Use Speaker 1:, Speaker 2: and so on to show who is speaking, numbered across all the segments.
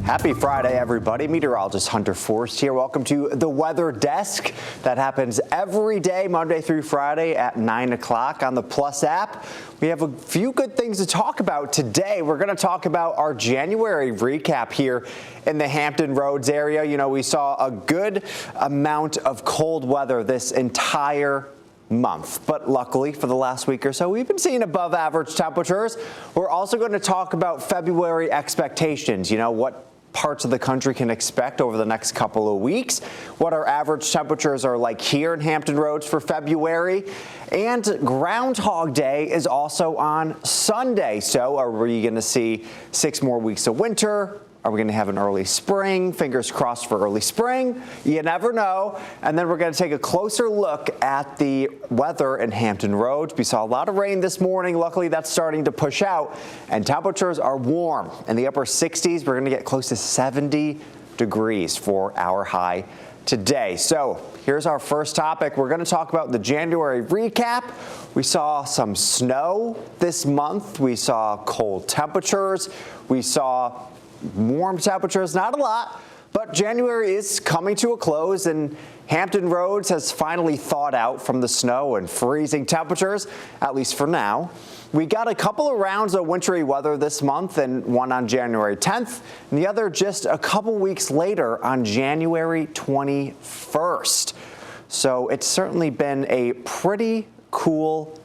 Speaker 1: Happy Friday, everybody. Meteorologist Hunter Forst here. Welcome to the Weather Desk. That happens every day, Monday through Friday at 9 o'clock on the Plus app. We have a few good things to talk about today. We're going to talk about our January recap here in the Hampton Roads area. You know, we saw a good amount of cold weather this entire month, but luckily for the last week or so, we've been seeing above average temperatures. We're also going to talk about February expectations. You know, what parts of the country can expect over the next couple of weeks, what our average temperatures are like here in Hampton Roads for February, and Groundhog Day is also on Sunday. So are we going to see 6 more weeks of winter? Are we going to have an early spring? Fingers crossed for early spring. You never know. And then we're going to take a closer look at the weather in Hampton Roads. We saw a lot of rain this morning. Luckily, that's starting to push out, and temperatures are warm. In the upper 60s, we're going to get close to 70 degrees for our high today. So here's our first topic. We're going to talk about the January recap. We saw some snow this month. We saw cold temperatures. We saw warm temperatures, not a lot, but January is coming to a close, and Hampton Roads has finally thawed out from the snow and freezing temperatures, at least for now. We got a couple of rounds of wintry weather this month, and one on January 10th, and the other just a couple weeks later on January 21st. So it's certainly been a pretty cool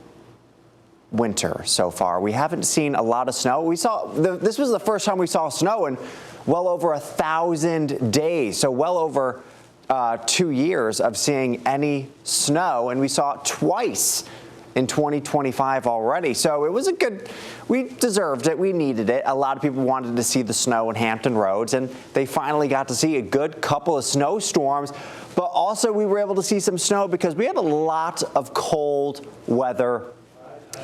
Speaker 1: winter so far. We haven't seen a lot of snow. This was the first time we saw snow in well over 1,000 days, so well over 2 years of seeing any snow, and we saw it twice in 2025 already. So it was we deserved it, we needed it. A lot of people wanted to see the snow in Hampton Roads, and they finally got to see a good couple of snowstorms, but also we were able to see some snow because we had a lot of cold weather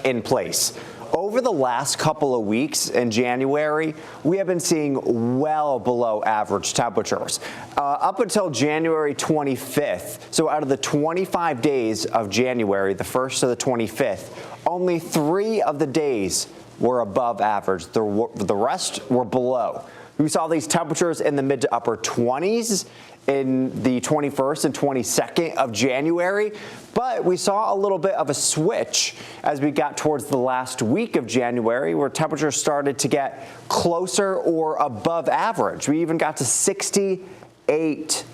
Speaker 1: in place. Over the last couple of weeks in January, we have been seeing well below average temperatures. Up until January 25th, so out of the 25 days of January, the 1st to the 25th, only 3 of the days were above average. The rest were below. We saw these temperatures in the mid to upper 20s in the 21st and 22nd of January, but we saw a little bit of a switch as we got towards the last week of January, where temperatures started to get closer or above average. We even got to 68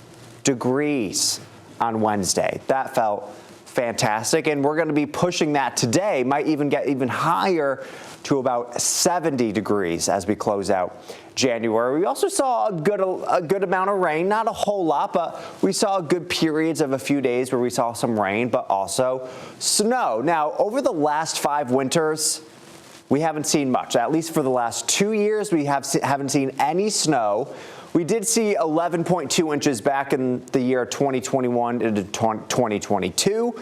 Speaker 1: degrees on Wednesday. That felt fantastic, and we're going to be pushing that today. Might even get even higher to about 70 degrees as we close out January. We also saw a good amount of rain, not a whole lot, but we saw good periods of a few days where we saw some rain, but also snow. Now, over the last 5 winters, we haven't seen much. At least for the last 2 years, we haven't seen any snow. We did see 11.2 inches back in the year 2021 into 2022.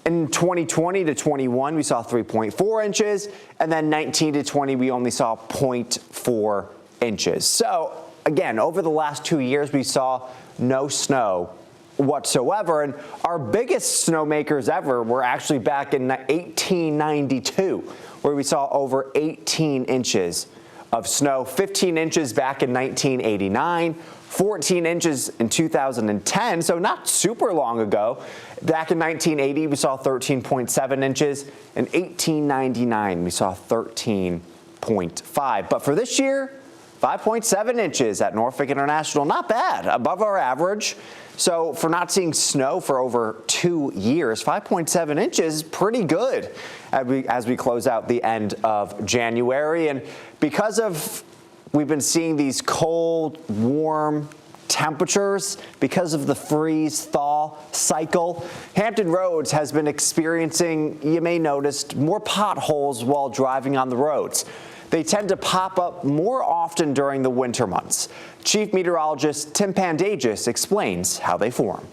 Speaker 1: In 2020 to 21, we saw 3.4 inches, and then 19 to 20, we only saw 0.4 inches. So again, over the last 2 years, we saw no snow whatsoever, and our biggest snowmakers ever were actually back in 1892, where we saw over 18 inches of snow, 15 inches back in 1989, 14 inches in 2010, so not super long ago. Back in 1980, we saw 13.7 inches. In 1899, we saw 13.5. But for this year, 5.7 inches at Norfolk International. Not bad, above our average. So for not seeing snow for over 2 years, 5.7 inches is pretty good as we close out the end of January. And because we've been seeing these cold, warm temperatures, because of the freeze-thaw cycle, Hampton Roads has been experiencing, you may notice, more potholes while driving on the roads. They tend to pop up more often during the winter months. Chief Meteorologist Tim Pandagis explains how they form.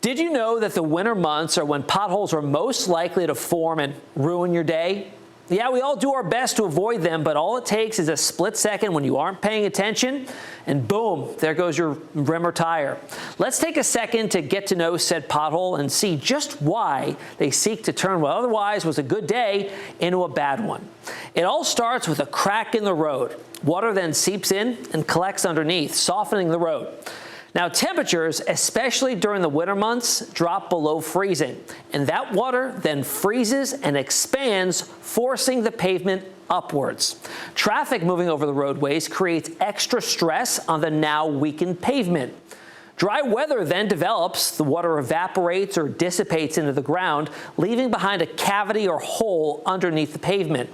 Speaker 2: Did you know that the winter months are when potholes are most likely to form and ruin your day? Yeah, we all do our best to avoid them, but all it takes is a split second when you aren't paying attention, and boom, there goes your rim or tire. Let's take a second to get to know said pothole and see just why they seek to turn what otherwise was a good day into a bad one. It all starts with a crack in the road. Water then seeps in and collects underneath, softening the road. Now, temperatures, especially during the winter months, drop below freezing, and that water then freezes and expands, forcing the pavement upwards. Traffic moving over the roadways creates extra stress on the now weakened pavement. Dry weather then develops, the water evaporates or dissipates into the ground, leaving behind a cavity or hole underneath the pavement.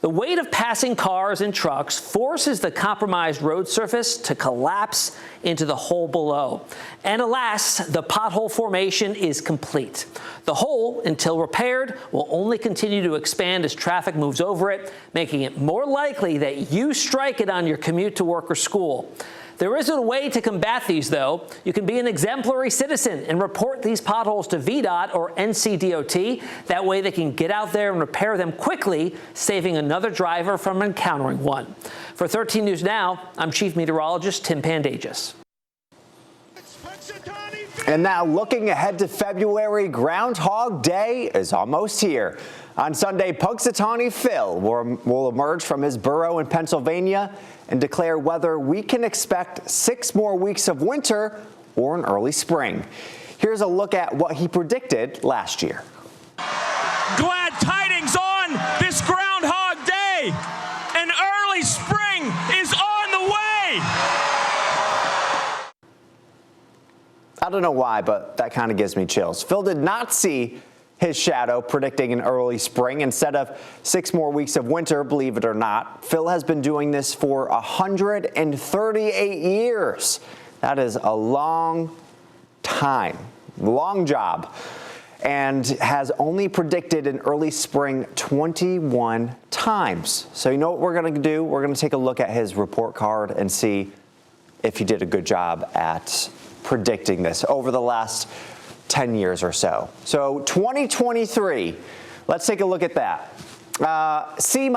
Speaker 2: The weight of passing cars and trucks forces the compromised road surface to collapse into the hole below. And alas, the pothole formation is complete. The hole, until repaired, will only continue to expand as traffic moves over it, making it more likely that you strike it on your commute to work or school. There isn't a way to combat these, though. You can be an exemplary citizen and report these potholes to VDOT or NCDOT. That way they can get out there and repair them quickly, saving another driver from encountering one. For 13 News Now, I'm Chief Meteorologist Tim Pandages.
Speaker 1: And now looking ahead to February, Groundhog Day is almost here. On Sunday, Punxsutawney Phil will emerge from his burrow in Pennsylvania and declare whether we can expect 6 more weeks of winter or an early spring. Here's a look at what he predicted last year.
Speaker 3: Glad tidings on this Groundhog Day. An early spring is on the way.
Speaker 1: I don't know why, but that kind of gives me chills. Phil did not see his shadow predicting an early spring instead of 6 more weeks of winter, believe it or not. Phil has been doing this for 138 years. That is a long time, long job, and has only predicted an early spring 21 times. So you know what we're going to do? We're going to take a look at his report card and see if he did a good job at predicting this over the last 10 years or so. So 2023, let's take a look at that. C-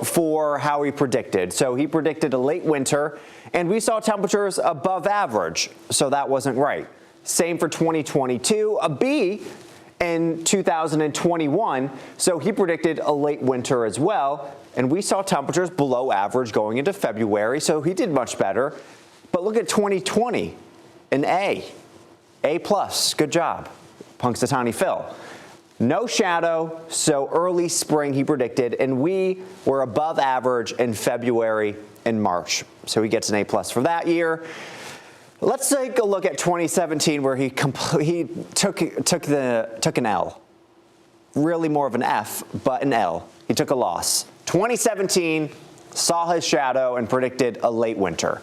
Speaker 1: for how he predicted. So he predicted a late winter, and we saw temperatures above average, so that wasn't right. Same for 2022, a B in 2021, so he predicted a late winter as well, and we saw temperatures below average going into February, so he did much better. But look at 2020, an A plus, good job, Punxsutawney Phil. No shadow, so early spring he predicted, and we were above average in February and March. So he gets an A plus for that year. Let's take a look at 2017, where he took an L. Really more of an F, but an L. He took a loss. 2017, saw his shadow and predicted a late winter.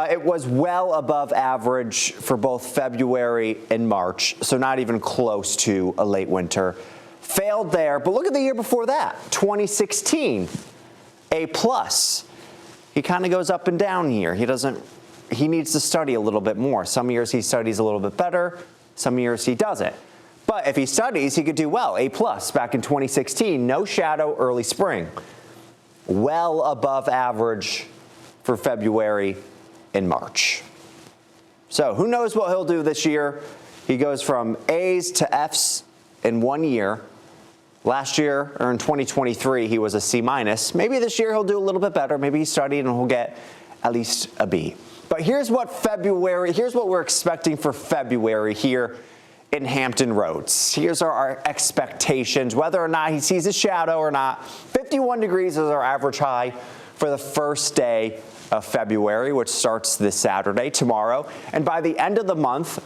Speaker 1: It was well above average for both February and March, so not even close to a late winter. Failed there, but look at the year before that, 2016, A plus. He kind of goes up and down here. He needs to study a little bit more. Some years he studies a little bit better, some years he doesn't. But if he studies, he could do well, A plus back in 2016, no shadow, early spring. Well above average for February in March. So who knows what he'll do this year? He goes from A's to F's in 1 year. Last year, or in 2023, he was a C minus. Maybe this year he'll do a little bit better. Maybe he studied and he'll get at least a B. But here's what we're expecting for February here in Hampton Roads. Here's our expectations, whether or not he sees a shadow or not. 51 degrees is our average high for the first day of February, which starts this Saturday, tomorrow. And by the end of the month,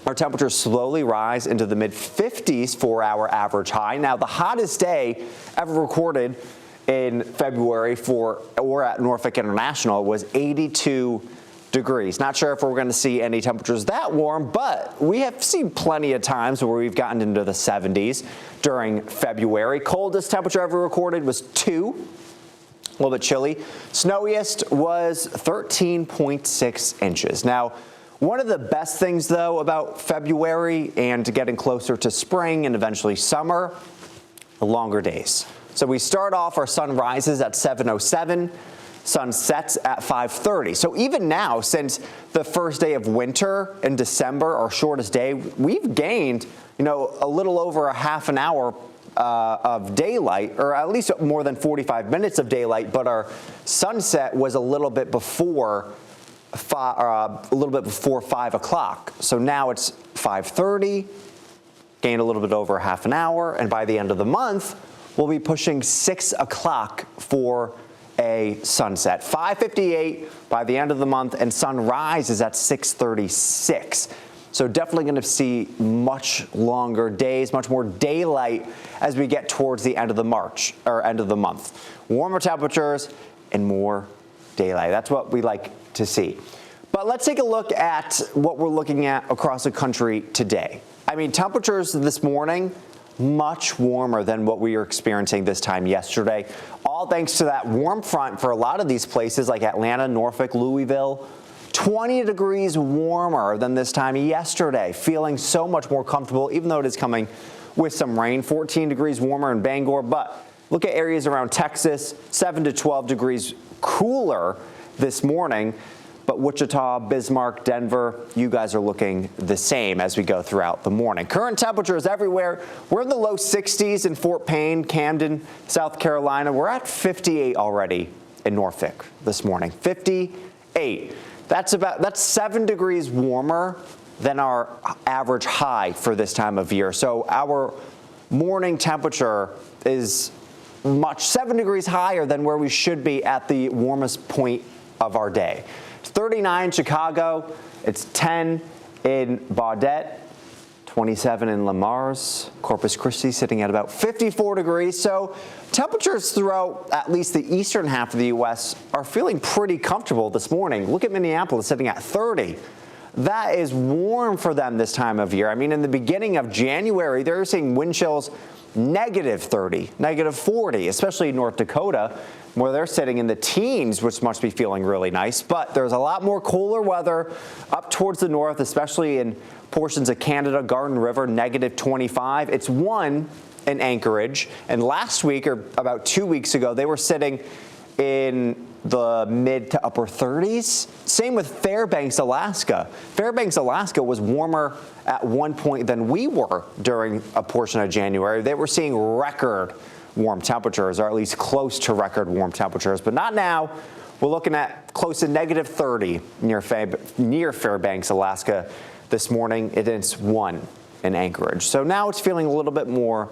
Speaker 1: our temperatures slowly rise into the mid-50s for our average high. Now, the hottest day ever recorded in February at Norfolk International was 82 degrees. Not sure if we're going to see any temperatures that warm, but we have seen plenty of times where we've gotten into the 70s during February. Coldest temperature ever recorded was 2. A little bit chilly. Snowiest was 13.6 inches. Now, one of the best things, though, about February and getting closer to spring and eventually summer longer days. So we start off, our sun rises at 7:07. Sun sets at 5:30. So even now, since the first day of winter in December, our shortest day, we've gained, a little over a half an hour of daylight, or at least more than 45 minutes of daylight. But our sunset was a little bit before 5 o'clock. So now it's 5:30. Gained a little bit over half an hour, and by the end of the month, we'll be pushing 6 o'clock for a sunset. 5:58 by the end of the month, and sunrise is at 6:36. So definitely going to see much longer days, much more daylight as we get towards the end of the month. Warmer temperatures and more daylight. That's what we like to see. But let's take a look at what we're looking at across the country today. I mean, temperatures this morning, much warmer than what we were experiencing this time yesterday. All thanks to that warm front for a lot of these places like Atlanta, Norfolk, Louisville. 20 degrees warmer than this time yesterday. Feeling so much more comfortable, even though it is coming with some rain. 14 degrees warmer in Bangor, but look at areas around Texas, 7 to 12 degrees cooler this morning. But Wichita, Bismarck, Denver, you guys are looking the same as we go throughout the morning. Current temperatures everywhere. We're in the low 60s in Fort Payne, Camden, South Carolina. We're at 58 already in Norfolk this morning. 58. That's 7 degrees warmer than our average high for this time of year. So our morning temperature is 7 degrees higher than where we should be at the warmest point of our day. 39 in Chicago, it's 10 in Baudette, 27 in Lamars, Corpus Christi sitting at about 54 degrees. So temperatures throughout at least the eastern half of the U.S. are feeling pretty comfortable this morning. Look at Minneapolis sitting at 30. That is warm for them this time of year. I mean, in the beginning of January, they're seeing wind chills -30, -40, especially in North Dakota, where they're sitting in the teens, which must be feeling really nice. But there's a lot more cooler weather up towards the north, especially in portions of Canada, Garden River, -25. It's 1 in Anchorage. And last week, or about 2 weeks ago, they were sitting in the mid to upper 30s. Same with Fairbanks, Alaska. Fairbanks, Alaska was warmer at one point than we were during a portion of January. They were seeing record warm temperatures, or at least close to record warm temperatures, but not now. We're looking at close to -30 near Fairbanks, Alaska this morning. It is 1 in Anchorage. So now it's feeling a little bit more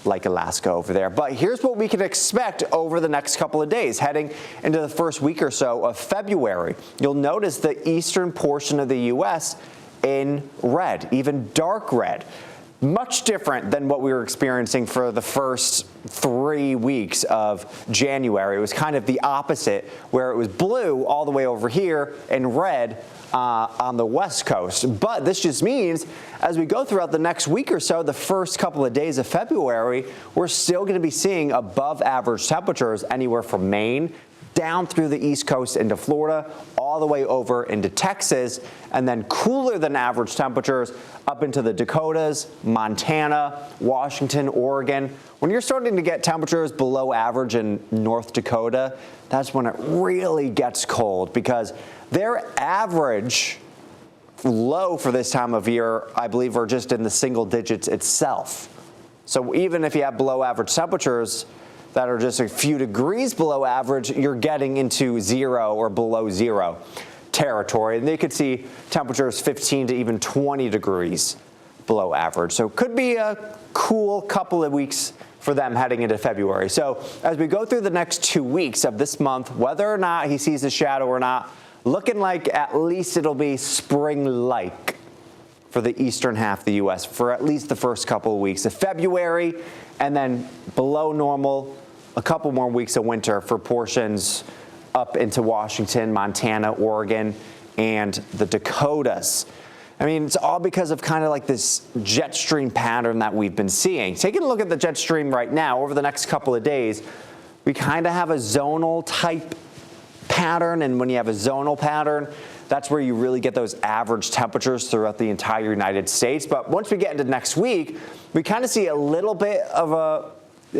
Speaker 1: like Alaska over there. But here's what we can expect over the next couple of days, heading into the first week or so of February. You'll notice the eastern portion of the U.S. in red, even dark red. Much different than what we were experiencing for the first 3 weeks of January. It was kind of the opposite, where it was blue all the way over here and red on the West Coast. But this just means as we go throughout the next week or so, the first couple of days of February, we're still going to be seeing above average temperatures anywhere from Maine down through the East Coast into Florida, all the way over into Texas, and then cooler than average temperatures up into the Dakotas, Montana, Washington, Oregon. When you're starting to get temperatures below average in North Dakota, that's when it really gets cold, because their average low for this time of year, I believe, are just in the single digits itself. So even if you have below average temperatures that are just a few degrees below average, you're getting into 0 or below 0 territory. And they could see temperatures 15 to even 20 degrees below average. So it could be a cool couple of weeks for them heading into February. So as we go through the next 2 weeks of this month, whether or not he sees a shadow or not, looking like at least it'll be spring-like for the eastern half of the U.S. for at least the first couple of weeks of February, and then below normal, a couple more weeks of winter for portions up into Washington, Montana, Oregon, and the Dakotas. I mean, it's all because of kind of like this jet stream pattern that we've been seeing. Taking a look at the jet stream right now, over the next couple of days, we kind of have a zonal type pattern, and when you have a zonal pattern, that's where you really get those average temperatures throughout the entire United States. But once we get into next week, we kind of see a little bit of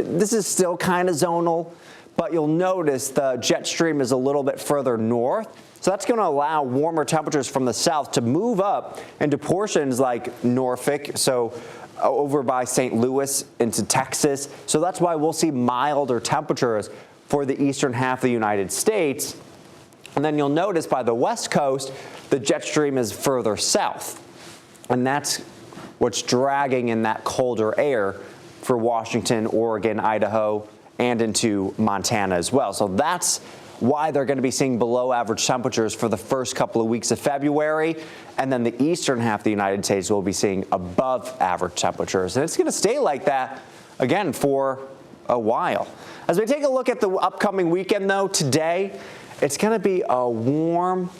Speaker 1: This is still kind of zonal, but you'll notice the jet stream is a little bit further north. So that's going to allow warmer temperatures from the south to move up into portions like Norfolk, so over by St. Louis into Texas. So that's why we'll see milder temperatures for the eastern half of the United States. And then you'll notice by the west coast, the jet stream is further south. And that's what's dragging in that colder air for Washington, Oregon, Idaho, and into Montana as well. So that's why they're going to be seeing below average temperatures for the first couple of weeks of February. And then the eastern half of the United States will be seeing above average temperatures. And it's going to stay like that, again, for a while. As we take a look at the upcoming weekend, though, today, it's going to be a warm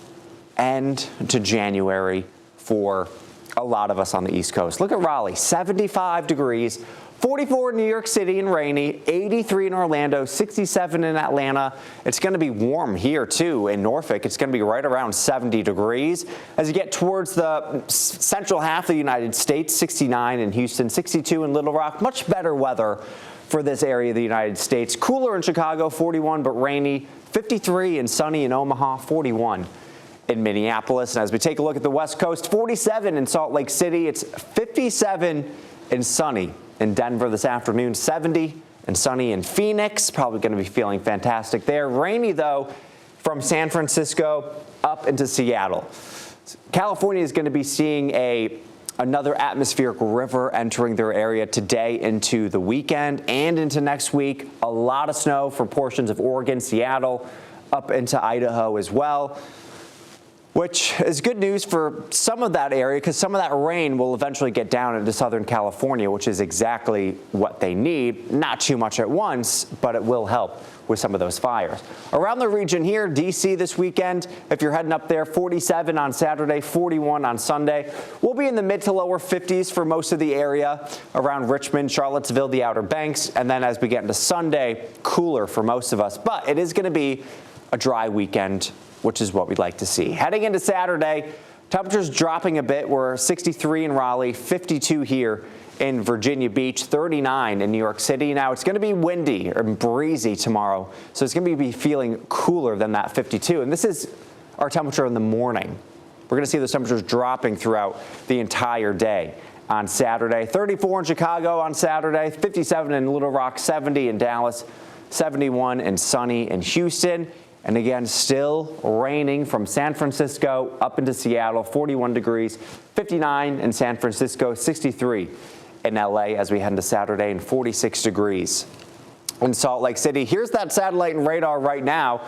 Speaker 1: end to January for a lot of us on the East Coast. Look at Raleigh, 75 degrees. 44 in New York City and rainy, 83 in Orlando, 67 in Atlanta. It's going to be warm here, too, in Norfolk. It's going to be right around 70 degrees. As you get towards the central half of the United States, 69 in Houston, 62 in Little Rock. Much better weather for this area of the United States. Cooler in Chicago, 41 but rainy, 53 and sunny in Omaha, 41 in Minneapolis. And as we take a look at the West Coast, 47 in Salt Lake City. It's 57 and sunny in Denver this afternoon, 70 and sunny in Phoenix. Probably going to be feeling fantastic there. Rainy, though, from San Francisco up into Seattle. California is going to be seeing another atmospheric river entering their area today into the weekend and into next week. A lot of snow for portions of Oregon, Seattle, up into Idaho as well, which is good news for some of that area because some of that rain will eventually get down into Southern California, which is exactly what they need. Not too much at once, but it will help with some of those fires. Around the region here, D.C. this weekend, if you're heading up there, 47 on Saturday, 41 on Sunday. We'll be in the mid to lower 50s for most of the area around Richmond, Charlottesville, the Outer Banks. And then as we get into Sunday, cooler for most of us. But it is going to be a dry weekend, which is what we'd like to see. Heading into Saturday, temperatures dropping a bit. We're 63 in Raleigh, 52 here in Virginia Beach, 39 in New York City. Now, it's going to be windy and breezy tomorrow, so it's going to be feeling cooler than that 52. And this is our temperature in the morning. We're going to see those temperatures dropping throughout the entire day on Saturday. 34 in Chicago on Saturday, 57 in Little Rock, 70 in Dallas, 71 and sunny in Houston. And again, still raining from San Francisco up into Seattle, 41 degrees, 59 in San Francisco, 63 in LA as we head into Saturday, and 46 degrees in Salt Lake City. Here's that satellite and radar right now.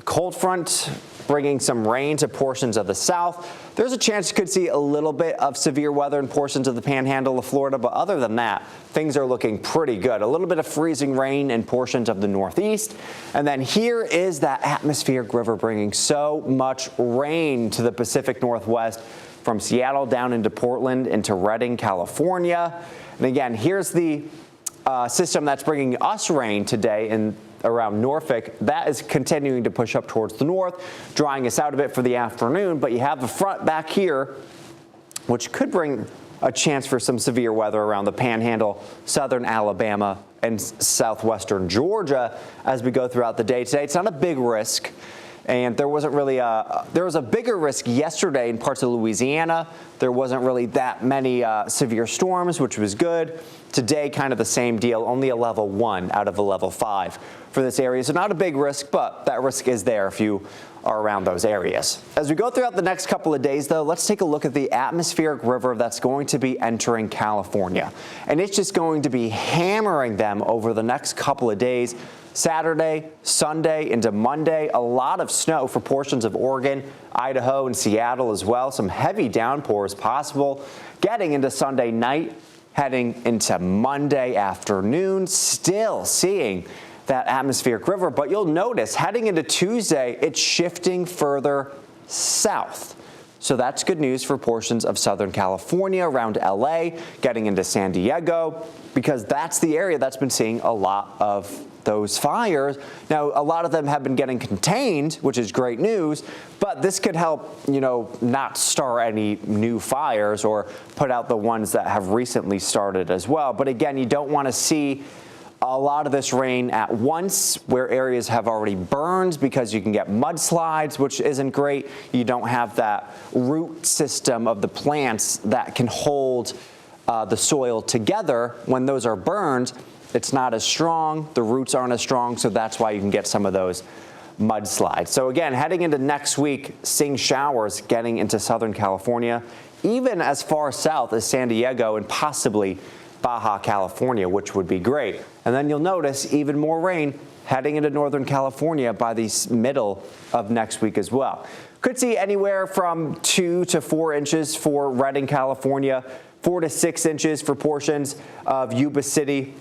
Speaker 1: Cold front bringing some rain to portions of the south. There's a chance you could see a little bit of severe weather in portions of the panhandle of Florida, but other than that, things are looking pretty good. A little bit of freezing rain in portions of the northeast. And then here is that atmospheric river bringing so much rain to the Pacific Northwest from Seattle down into Portland, into Redding, California. And again, here's the system that's bringing us rain today in around Norfolk. That is continuing to push up towards the north, drying us out a bit for the afternoon. But you have the front back here, which could bring a chance for some severe weather around the panhandle, southern Alabama, and southwestern Georgia as we go throughout the day today. It's not a big risk. And there wasn't really there was a bigger risk yesterday in parts of Louisiana. There wasn't really that many severe storms, which was good. Today, kind of the same deal, only a level 1 out of a level 5 for this area. So not a big risk, but that risk is there if you are around those areas. As we go throughout the next couple of days, though, let's take a look at the atmospheric river that's going to be entering California. And it's just going to be hammering them over the next couple of days. Saturday, Sunday into Monday, a lot of snow for portions of Oregon, Idaho, and Seattle as well. Some heavy downpours possible. Getting into Sunday night, heading into Monday afternoon, still seeing that atmospheric river. But you'll notice heading into Tuesday, it's shifting further south. So that's good news for portions of Southern California, around LA, getting into San Diego, because that's the area that's been seeing a lot of those fires. Now, a lot of them have been getting contained, which is great news, but this could help, not start any new fires or put out the ones that have recently started as well. But again, you don't want to see a lot of this rain at once where areas have already burned because you can get mudslides, which isn't great. You don't have that root system of the plants that can hold the soil together. When those are burned, it's not as strong. The roots aren't as strong, so that's why you can get some of those mudslides. So again, heading into next week, seeing showers getting into Southern California, even as far south as San Diego and possibly Baja California, which would be great. And then you'll notice even more rain heading into Northern California by the middle of next week as well. Could see anywhere from 2 to 4 inches for Redding, California, 4 to 6 inches for portions of Yuba City.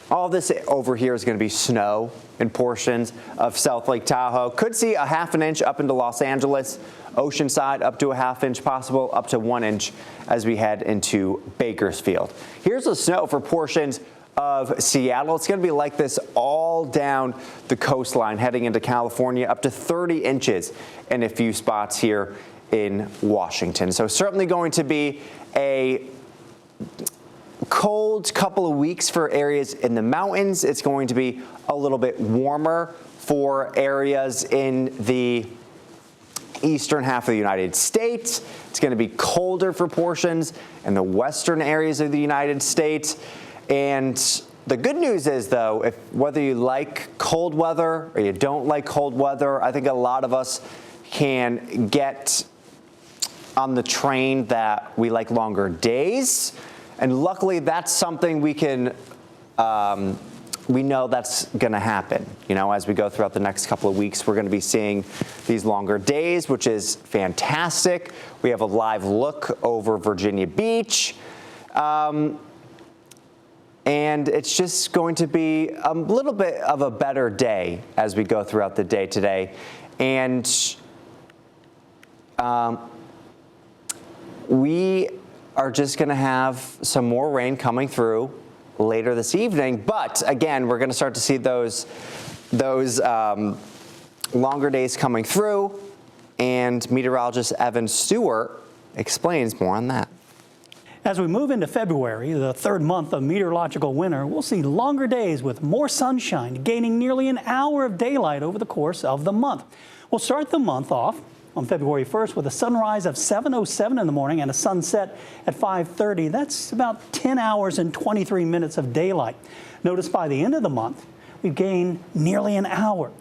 Speaker 1: All this over here is going to be snow in portions of South Lake Tahoe. Could see a ½ an inch up into Los Angeles, Oceanside up to a ½ inch possible, up to 1 inch as we head into Bakersfield. Here's the snow for portions of Seattle. It's going to be like this all down the coastline heading into California, up to 30 inches in a few spots here in Washington. So certainly going to be a cold couple of weeks for areas in the mountains. It's going to be a little bit warmer for areas in the eastern half of the United States. It's going to be colder for portions in the western areas of the United States. And the good news is, though, whether you like cold weather or you don't like cold weather, I think a lot of us can get on the train that we like longer days. And luckily, that's something we can, we know that's going to happen. You know, as we go throughout the next couple of weeks, we're going to be seeing these longer days, which is fantastic. We have a live look over Virginia Beach. And it's just going to be a little bit of a better day as we go throughout the day today. And we are just going to have some more rain coming through later this evening. But again, we're going to start to see those longer days coming through. And meteorologist Evan Stewart explains more on that.
Speaker 4: As we move into February, the third month of meteorological winter, we'll see longer days with more sunshine, gaining nearly an hour of daylight over the course of the month. We'll start the month off on February 1st with a sunrise of 7:07 in the morning and a sunset at 5:30. That's about 10 hours and 23 minutes of daylight. Notice by the end of the month, we gain nearly an hour.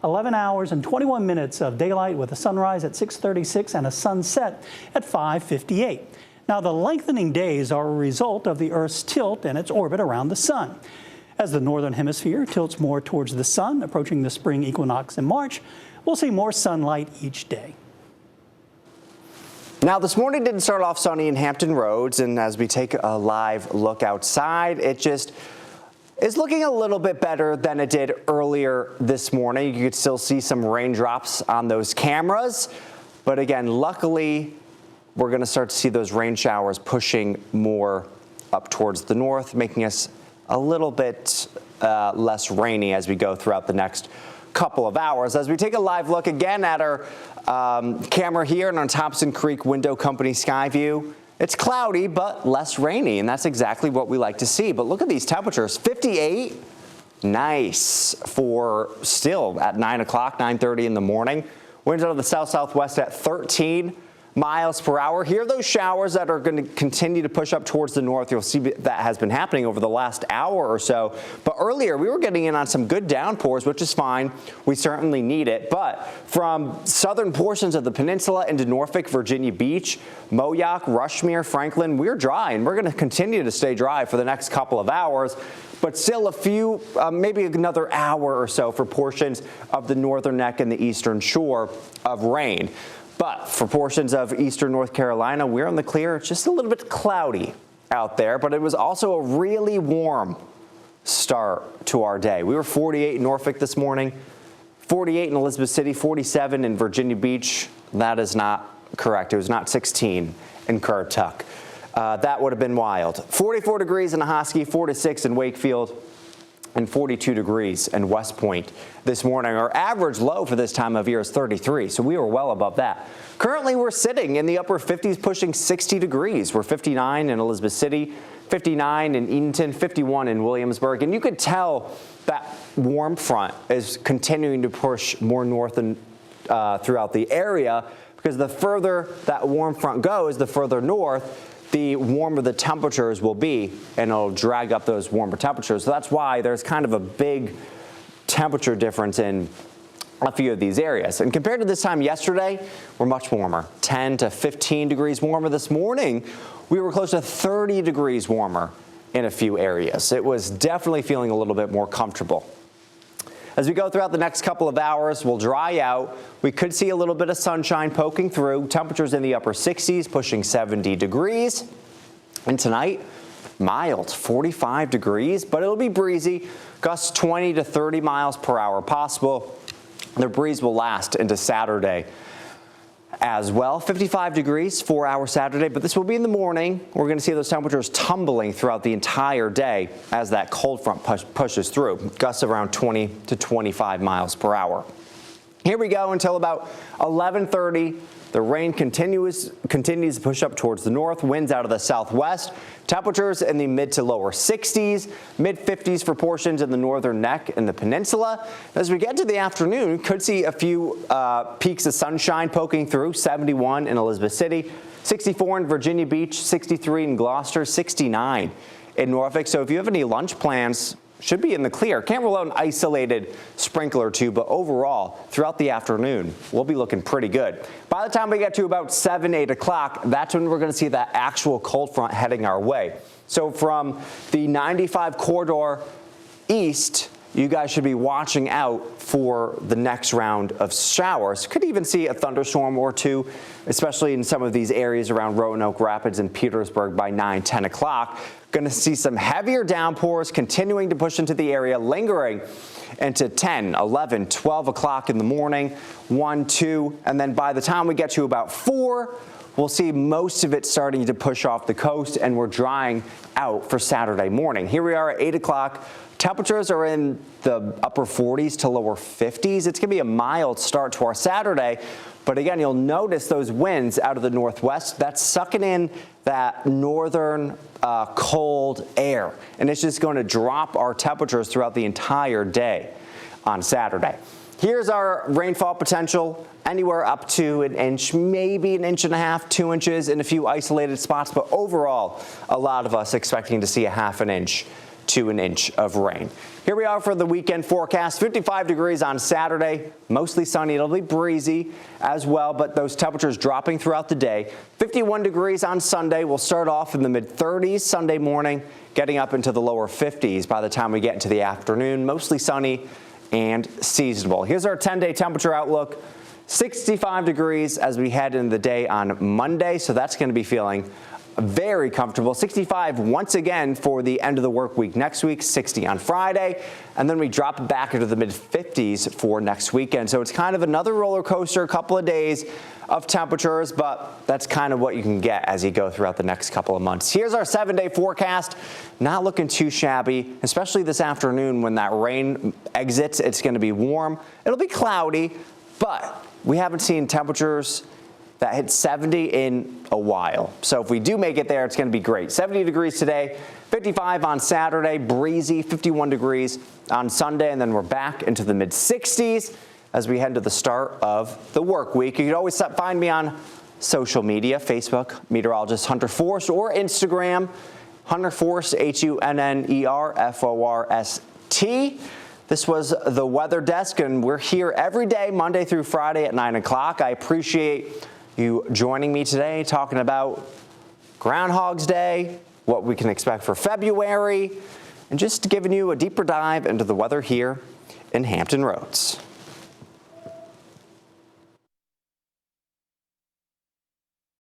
Speaker 4: 11 hours and 21 minutes of daylight with a sunrise at 6:36 and a sunset at 5:58. Now, the lengthening days are a result of the Earth's tilt and its orbit around the sun. As the northern hemisphere tilts more towards the sun, approaching the spring equinox in March, we'll see more sunlight each day.
Speaker 1: Now, this morning didn't start off sunny in Hampton Roads, and as we take a live look outside, it just is looking a little bit better than it did earlier this morning. You could still see some raindrops on those cameras, but again, luckily, we're going to start to see those rain showers pushing more up towards the north, making us a little bit less rainy as we go throughout the next couple of hours. As we take a live look again at our camera here and on Thompson Creek Window Company Skyview, it's cloudy but less rainy, and that's exactly what we like to see. But look at these temperatures, 58, nice for still at 9 o'clock, 9:30 in the morning. Winds out of the south-southwest at 13 miles per hour. Here are those showers that are going to continue to push up towards the north. You'll see that has been happening over the last hour or so. But earlier, we were getting in on some good downpours, which is fine. We certainly need it. But from southern portions of the peninsula into Norfolk, Virginia Beach, Moyock, Rushmere, Franklin, we're dry, and we're going to continue to stay dry for the next couple of hours. But still a few, maybe another hour or so for portions of the northern neck and the eastern shore of rain. But for portions of eastern North Carolina, we're on the clear. It's just a little bit cloudy out there, but it was also a really warm start to our day. We were 48 in Norfolk this morning, 48 in Elizabeth City, 47 in Virginia Beach. That is not correct. It was not 16 in Currituck. That would have been wild. 44 degrees in Ahoskie, 46 in Wakefield, and 42 degrees in West Point this morning. Our average low for this time of year is 33, so we were well above that. Currently, we're sitting in the upper 50s, pushing 60 degrees. We're 59 in Elizabeth City, 59 in Edenton, 51 in Williamsburg. And you could tell that warm front is continuing to push more north and throughout the area, because the further that warm front goes, the further north, the warmer the temperatures will be, and it'll drag up those warmer temperatures. So that's why there's kind of a big temperature difference in a few of these areas. And compared to this time yesterday, we're much warmer, 10 to 15 degrees warmer. This morning, we were close to 30 degrees warmer in a few areas. It was definitely feeling a little bit more comfortable. As we go throughout the next couple of hours, we'll dry out. We could see a little bit of sunshine poking through. Temperatures in the upper 60s, pushing 70 degrees. And tonight, mild, 45 degrees, but it'll be breezy. Gusts 20 to 30 miles per hour possible. The breeze will last into Saturday as well. 55 degrees, 4-hour Saturday, but this will be in the morning. We're going to see those temperatures tumbling throughout the entire day as that cold front pushes through. Gusts around 20 to 25 miles per hour. Here we go until about 11:30. The rain continues to push up towards the north, winds out of the southwest. Temperatures in the mid to lower 60s, mid 50s for portions in the northern neck and the peninsula. As we get to the afternoon, could see a few peaks of sunshine poking through. 71 in Elizabeth City, 64 in Virginia Beach, 63 in Gloucester, 69 in Norfolk. So if you have any lunch plans, should be in the clear. Can't rule out an isolated sprinkle or two, but overall, throughout the afternoon, we'll be looking pretty good. By the time we get to about 7, 8 o'clock, that's when we're going to see that actual cold front heading our way. So from the 95 corridor east, you guys should be watching out for the next round of showers. Could even see a thunderstorm or two, especially in some of these areas around Roanoke Rapids and Petersburg by 9, 10 o'clock. Going to see some heavier downpours continuing to push into the area, lingering into 10, 11, 12 o'clock in the morning, 1, 2, and then by the time we get to about 4, we'll see most of it starting to push off the coast, and we're drying out for Saturday morning. Here we are at 8 o'clock. Temperatures are in the upper 40s to lower 50s. It's going to be a mild start to our Saturday. But again, you'll notice those winds out of the northwest. That's sucking in that northern cold air. And it's just going to drop our temperatures throughout the entire day on Saturday. Here's our rainfall potential. Anywhere up to an inch, maybe an inch and a half, 2 inches in a few isolated spots. But overall, a lot of us expecting to see a half an inch to an inch of rain. Here we are for the weekend forecast. 55 degrees on Saturday, mostly sunny. It'll be breezy as well, but those temperatures dropping throughout the day. 51 degrees on Sunday. We'll start off in the mid-30s Sunday morning, getting up into the lower 50s by the time we get into the afternoon. Mostly sunny and seasonable. Here's our 10-day temperature outlook. 65 degrees as we head into the day on Monday, so that's going to be feeling very comfortable. 65 once again for the end of the work week next week, 60 on Friday, and then we drop back into the mid-50s for next weekend. So it's kind of another roller coaster, a couple of days of temperatures, but that's kind of what you can get as you go throughout the next couple of months. Here's our 7-day forecast. Not looking too shabby, especially this afternoon when that rain exits. It's going to be warm. It'll be cloudy, but we haven't seen temperatures that hit 70 in a while. So if we do make it there, it's going to be great. 70 degrees today, 55 on Saturday, breezy, 51 degrees on Sunday, and then we're back into the mid-60s as we head to the start of the work week. You can always find me on social media, Facebook, meteorologist Hunter Forst, or Instagram, Hunter Forst, HUNNERFORST. This was the Weather Desk, and we're here every day, Monday through Friday at 9 o'clock. I appreciate you joining me today, talking about Groundhog's Day, what we can expect for February, and just giving you a deeper dive into the weather here in Hampton Roads.